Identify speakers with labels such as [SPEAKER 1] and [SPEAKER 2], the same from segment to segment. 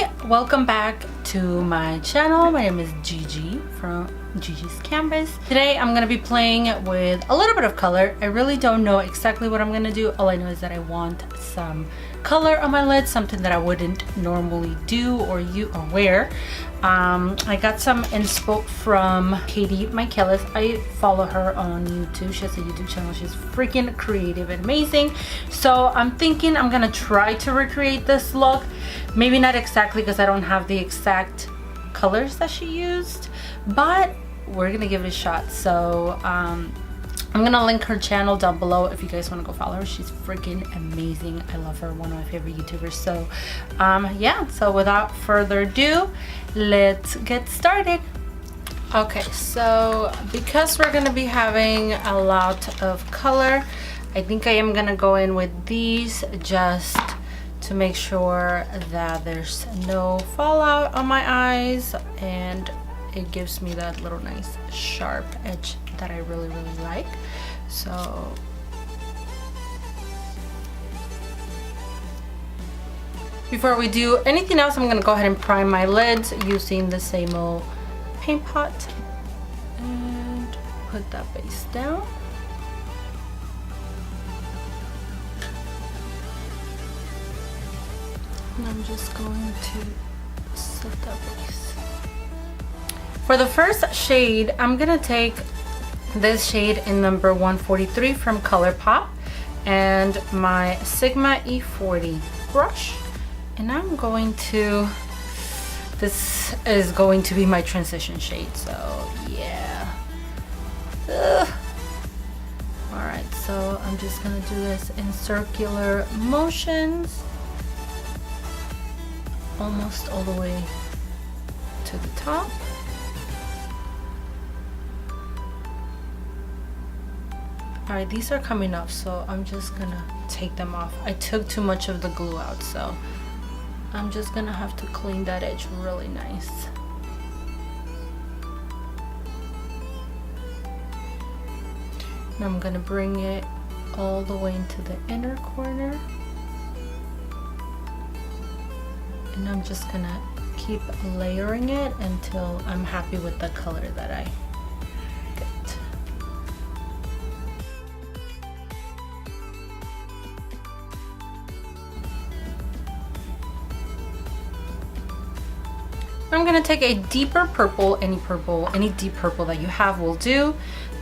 [SPEAKER 1] Hi, welcome back to my channel. My name is Gigi from g.g.s. Canvas. Today I'm going to be playing with a little bit of color. I really don't know exactly what I'm going to do. All I know is that I want some color on my lids, something that I wouldn't normally do or wear. I got some inspo from Katie Michaelis. I follow her on YouTube. She has a YouTube channel. She's freaking creative and amazing. So I'm thinking I'm gonna try to recreate this look. Maybe not exactly because I don't have the exact colors that she used, but we're gonna give it a shot. So I'm gonna link her channel down below if you guys want to go follow her. She's freaking amazing. I love her, one of my favorite YouTubers. So yeah, so without further ado, let's get started. Okay, so because we're gonna be having a lot of color, I think I am gonna go in with these just to make sure that there's no fallout on my eyes, and it gives me that little nice sharp edge that I really like. So before we do anything else, I'm gonna go ahead and prime my lids using the same old paint pot and put that base down. And I'm just going to set that base. For the first shade, I'm gonna take this shade in number 143 from Colourpop and my Sigma E40 brush, and I'm going to, this is going to be my transition shade, so yeah. Alright, so I'm just gonna do this in circular motions almost all the way to the top. Alright, these are coming up, so I'm just gonna take them off. I took too much of the glue out, so I'm just gonna have to clean that edge really nice. And I'm gonna bring it all the way into the inner corner. And I'm just gonna keep layering it until I'm happy with the color that I get. I'm gonna take a deeper purple, any deep purple that you have will do.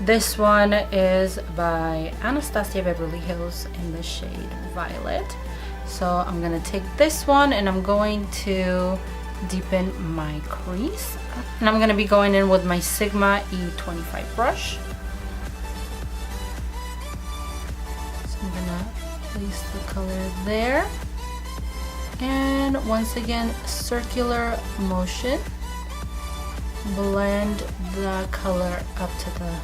[SPEAKER 1] This one is by Anastasia Beverly Hills in the shade Violet. So I'm gonna take this one and I'm going to deepen my crease. And I'm gonna be going in with my Sigma E25 brush. So I'm gonna place the color there. And once again, circular motion. Blend the color up to the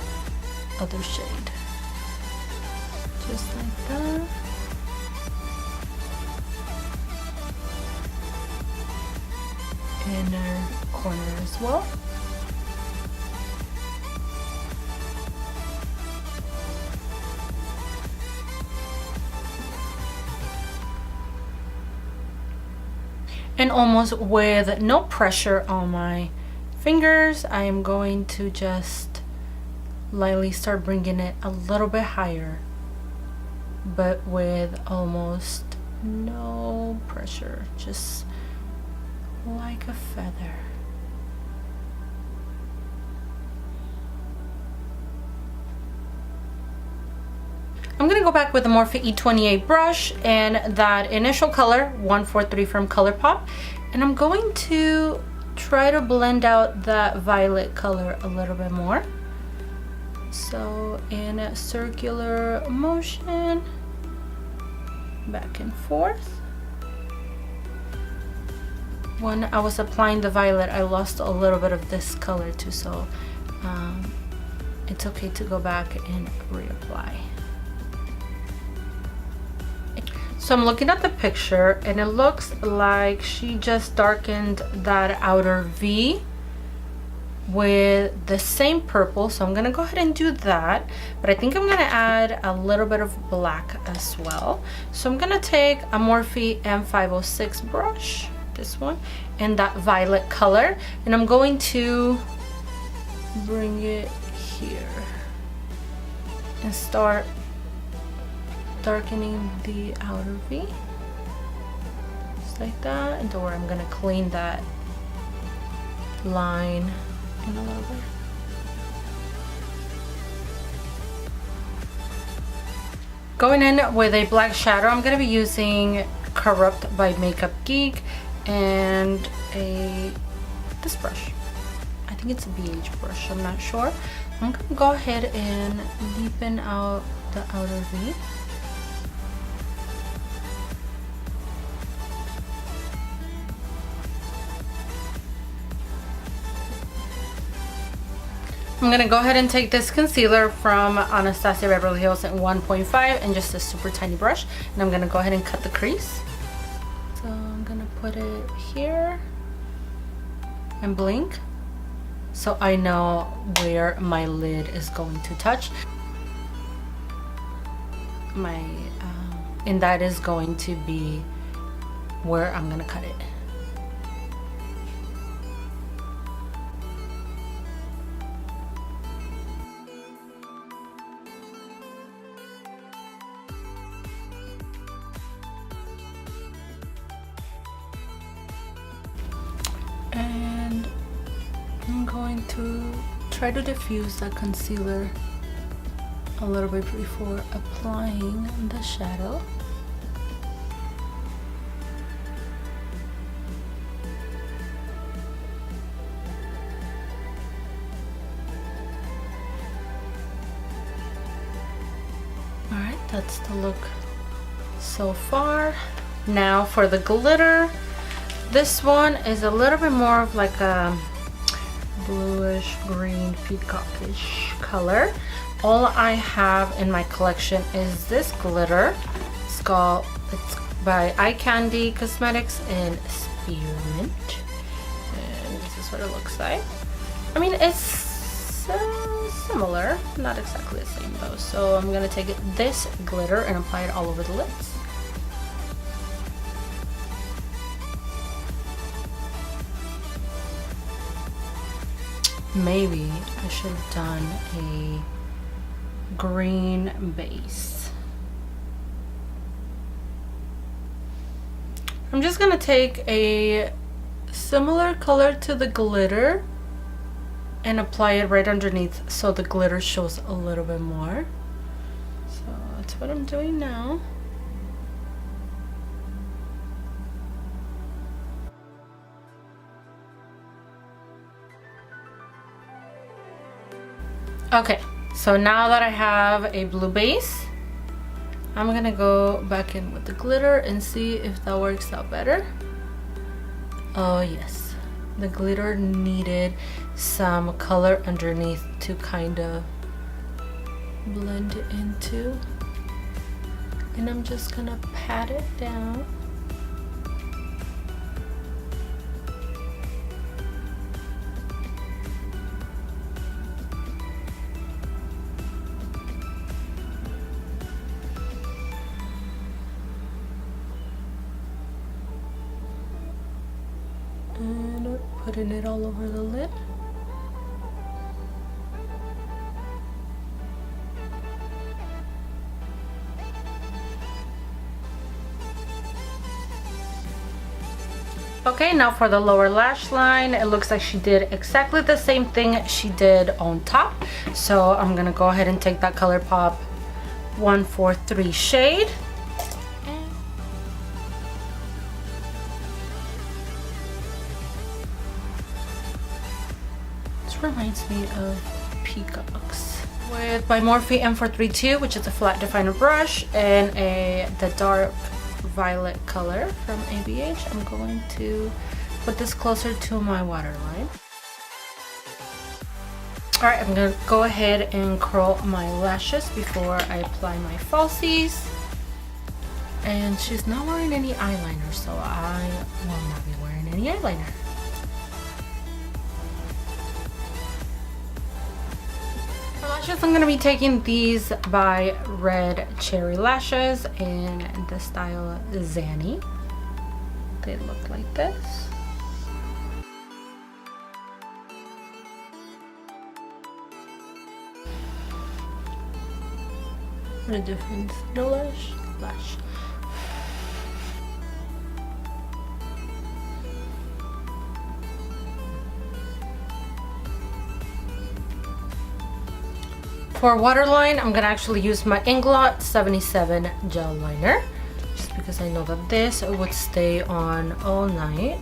[SPEAKER 1] other shade. Just like that. Inner corner as well. And almost with no pressure on my fingers, I am going to just lightly start bringing it a little bit higher, but with almost no pressure, just like a feather. I'm gonna go back with the Morphe E28 brush and that initial color 143 from Colourpop, and I'm going to try to blend out that violet color a little bit more. So in a circular motion, back and forth. When I was applying the violet, I lost a little bit of this color too, so it's okay to go back and reapply. So I'm looking at the picture and it looks like she just darkened that outer V with the same purple, so I'm gonna go ahead and do that, but I think I'm gonna add a little bit of black as well. So I'm gonna take a Morphe M506 brush this one in that violet color, and I'm going to bring it here and start darkening the outer V, just like that, and where I'm gonna clean that line in a little bit. Going in with a black shadow, I'm gonna be using Corrupt by Makeup Geek and this brush. I think it's a BH brush, I'm not sure. I'm gonna go ahead and deepen out the outer V. I'm gonna go ahead and take this concealer from Anastasia Beverly Hills in 1.5 and just a super tiny brush, and I'm gonna go ahead and cut the crease. So I'm gonna put it here and blink so I know where my lid is going to touch. And that is going to be where I'm gonna cut it. And I'm going to try to diffuse that concealer a little bit before applying the shadow. Alright, that's the look so far. Now for the glitter. This one is a little bit more of like a bluish green peacockish color. All I have in my collection is this glitter. It's by Eye Candy Cosmetics in Spearmint, and this is what it looks like. I mean, it's similar, not exactly the same though. So I'm gonna take this glitter and apply it all over the lids. Maybe I should have done a green base. I'm just gonna take a similar color to the glitter and apply it right underneath so the glitter shows a little bit more. So that's what I'm doing now. Okay, so now that I have a blue base, I'm gonna go back in with the glitter and see if that works out better. Oh yes, the glitter needed some color underneath to kind of blend it into. And I'm just gonna pat it down. And putting it all over the lid. Okay, now for the lower lash line, it looks like she did exactly the same thing she did on top. So I'm gonna go ahead and take that Colourpop 143 shade. Reminds me of peacocks. With my Morphe M432, which is a flat definer brush, and the dark violet color from ABH, I'm going to put this closer to my waterline. Alright, I'm going to go ahead and curl my lashes before I apply my falsies. And she's not wearing any eyeliner, so I will not be wearing any eyeliner. For lashes, I'm going to be taking these by Red Cherry Lashes in the style Xannie. They look like this. What a difference. Blush. For waterline, I'm gonna actually use my Inglot 77 gel liner, just because I know that this would stay on all night.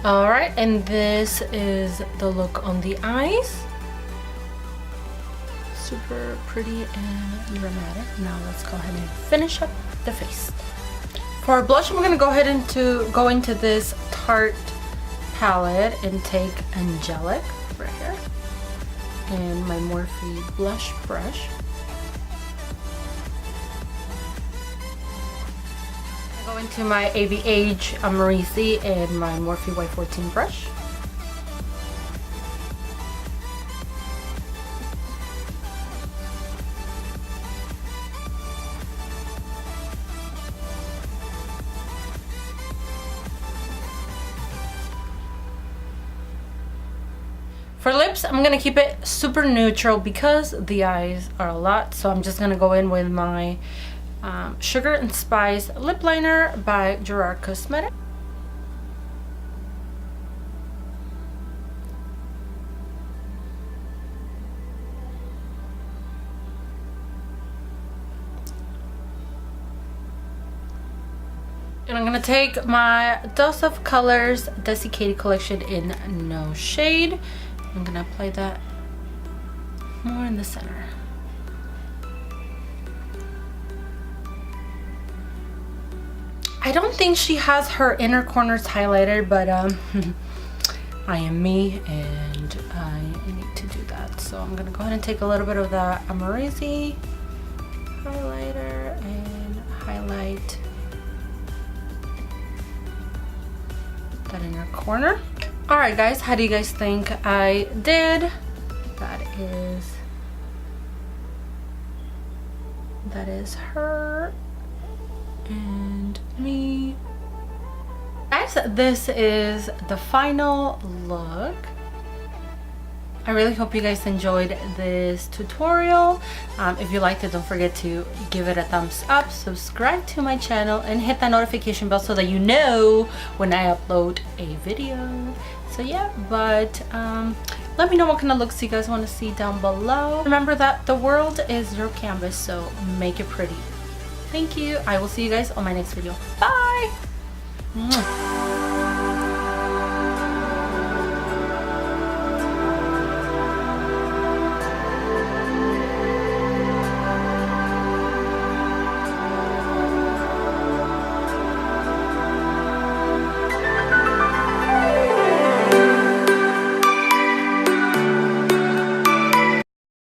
[SPEAKER 1] Alright, and this is the look on the eyes. Super pretty and dramatic. Now let's go ahead and finish up the face. For our blush, I'm going to go ahead and go into this Tarte palette and take Angelic right here and my Morphe blush brush. I go into my ABH Amrezy and my Morphe Y14 brush. For lips, I'm gonna keep it super neutral because the eyes are a lot, so I'm just gonna go in with my Sugar and Spice lip liner by Gerard Cosmetics. And I'm gonna take my Dose of Colors Desi Katy collection in No Shade. I'm gonna apply that more in the center. I don't think she has her inner corners highlighted, but I am me and I need to do that. So I'm gonna go ahead and take a little bit of that Amrezy highlighter and highlight that inner corner. Alright guys, how do you guys think I did? That is her and me. Guys, this is the final look. I really hope you guys enjoyed this tutorial. If you liked it, don't forget to give it a thumbs up, subscribe to my channel, and hit that notification bell so that you know when I upload a video. So yeah, but let me know what kind of looks you guys want to see down below. Remember that the world is your canvas, so make it pretty. Thank you. I will see you guys on my next video. Bye!